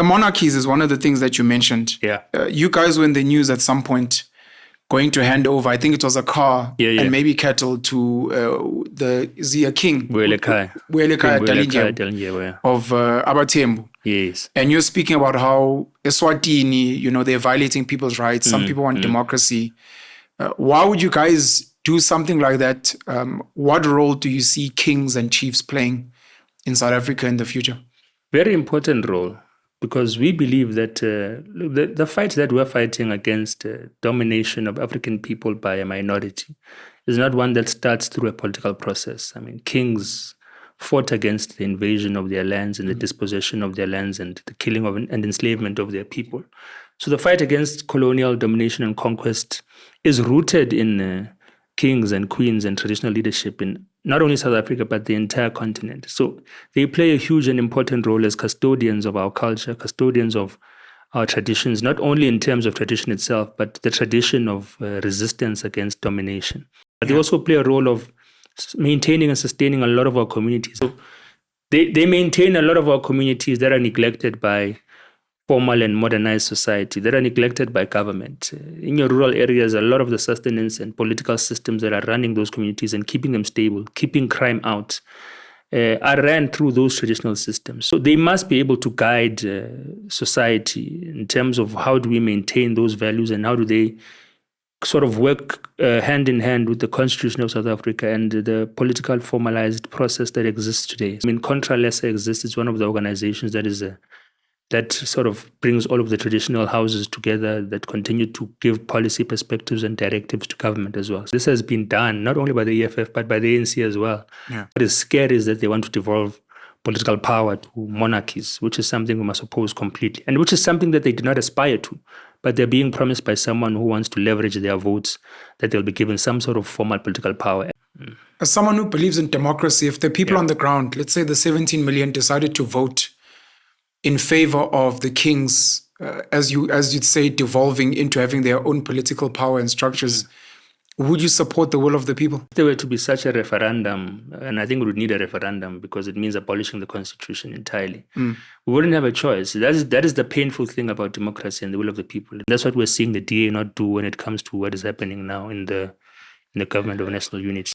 The monarchies is one of the things that you mentioned. Yeah. You guys were in the news at some point going to hand over, I think it was a car and maybe cattle to the Zia King. Buelekai of Abatembu. Yes. And you're speaking about how Eswatini, they're violating people's rights. Some people want democracy. Why would you guys do something like that? What role do you see kings and chiefs playing in South Africa in the future? Very important role, because we believe that the fight that we're fighting against domination of African people by a minority is not one that starts through a political process. I mean, kings fought against the invasion of their lands and the dispossession of their lands and the killing of and enslavement of their people. So the fight against colonial domination and conquest is rooted in kings and queens and traditional leadership in not only South Africa, but the entire continent. So they play a huge and important role as custodians of our culture, custodians of our traditions, not only in terms of tradition itself, but the tradition of resistance against domination. But they also play a role of maintaining and sustaining a lot of our communities. So they maintain a lot of our communities that are neglected by formal and modernized society, that are neglected by government. In your rural areas, a lot of the sustenance and political systems that are running those communities and keeping them stable, keeping crime out, are ran through those traditional systems. So they must be able to guide society in terms of how do we maintain those values and how do they sort of work hand in hand with the Constitution of South Africa and the political formalized process that exists today. I mean, Contra Lesa exists. It's one of the organizations that sort of brings all of the traditional houses together, that continue to give policy perspectives and directives to government as well. So this has been done not only by the EFF, but by the ANC as well. Yeah. What is scary is that they want to devolve political power to monarchies, which is something we must oppose completely, and which is something that they did not aspire to. But they're being promised by someone who wants to leverage their votes that they'll be given some sort of formal political power. As someone who believes in democracy, if the people on the ground, let's say the 17 million, decided to vote in favor of the kings, as you'd say, devolving into having their own political power and structures, would you support the will of the people? If there were to be such a referendum, and I think we would need a referendum because it means abolishing the constitution entirely, we wouldn't have a choice. That is the painful thing about democracy and the will of the people. And that's what we're seeing the DA not do when it comes to what is happening now in the government of national unity.